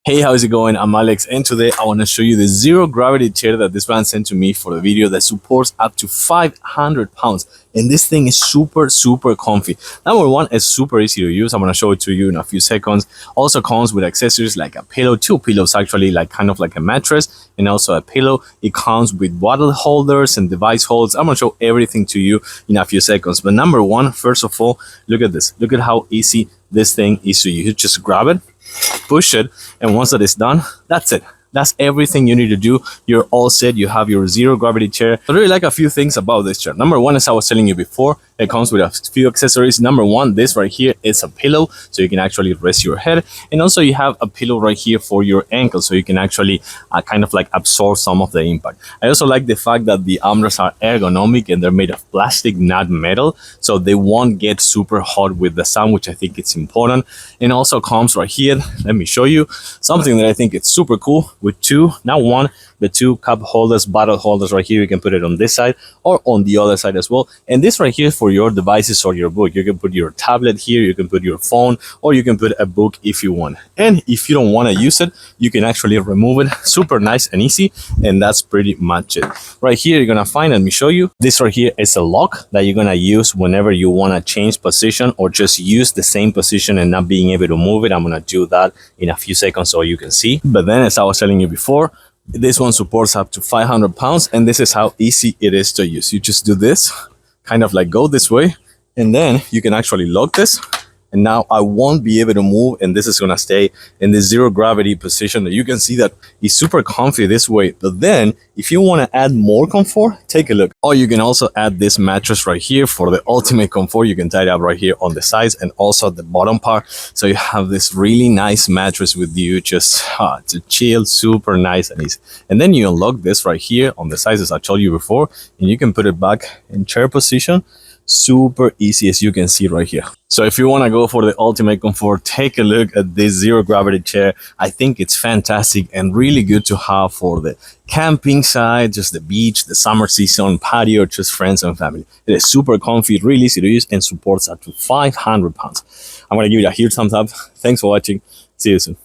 Hey, how's it going? I'm Alex, and today I want to show you the zero gravity chair that this man sent to me for the video that supports up to 500 pounds. And this thing is super comfy. Number one, it's super easy to use. I'm going to show it to you in a few seconds. Also comes with accessories like a pillow, two pillows actually, like kind of like a mattress, and also a pillow. It comes with bottle holders and device holds. I'm going to show everything to you in a few seconds. But number one, first of all, look at this. Look at how easy this thing is to use. You just grab it, push it, and once that is done, that's it. That's everything you need to do. You're all set. You have your zero gravity chair. I really like a few things about this chair. Number one, as I was telling you before, it comes with a few accessories. Number one, this right here is a pillow, so you can actually rest your head. And also you have a pillow right here for your ankle, so you can actually kind of like absorb some of the impact. I also like the fact that the armrests are ergonomic and they're made of plastic, not metal, so they won't get super hot with the sun, which I think it's important. And also comes right here. Let me show you something that I think it's super cool with two, not one, but two cup holders, bottle holders right here. You can put it on this side or on the other side as well. And this right here for your devices or your book. You can put your tablet here, you can put your phone, or you can put a book if you want. And if you don't want to use it, you can actually remove it. Super nice and easy. And that's pretty much it. Right here, you're going to find, let me show you. This right here is a lock that you're going to use whenever you want to change position or just use the same position and not being able to move it. I'm going to do that in a few seconds so you can see. But then, as I was telling you before, this one supports up to 500 pounds, and this is how easy it is to use. You just do this, kind of like go this way, and then you can actually lock this. And now I won't be able to move, and this is going to stay in the zero gravity position. You can see that it's super comfy this way. But then if you want to add more comfort, take a look. Or you can also add this mattress right here for the ultimate comfort. You can tie it up right here on the sides and also at the bottom part. So you have this really nice mattress with you just to chill, super nice and easy. And then you unlock this right here on the sides, as I told you before, and you can put it back in chair position. Super easy, as you can see right here. So if you want to go for the ultimate comfort, take a look at this zero gravity chair. I think it's fantastic and really good to have for the camping side, just the beach, the summer season, patio, just friends and family. It is super comfy, really easy to use, and supports up to 500 pounds. I'm going to give it a huge thumbs up. Thanks for watching. See you soon.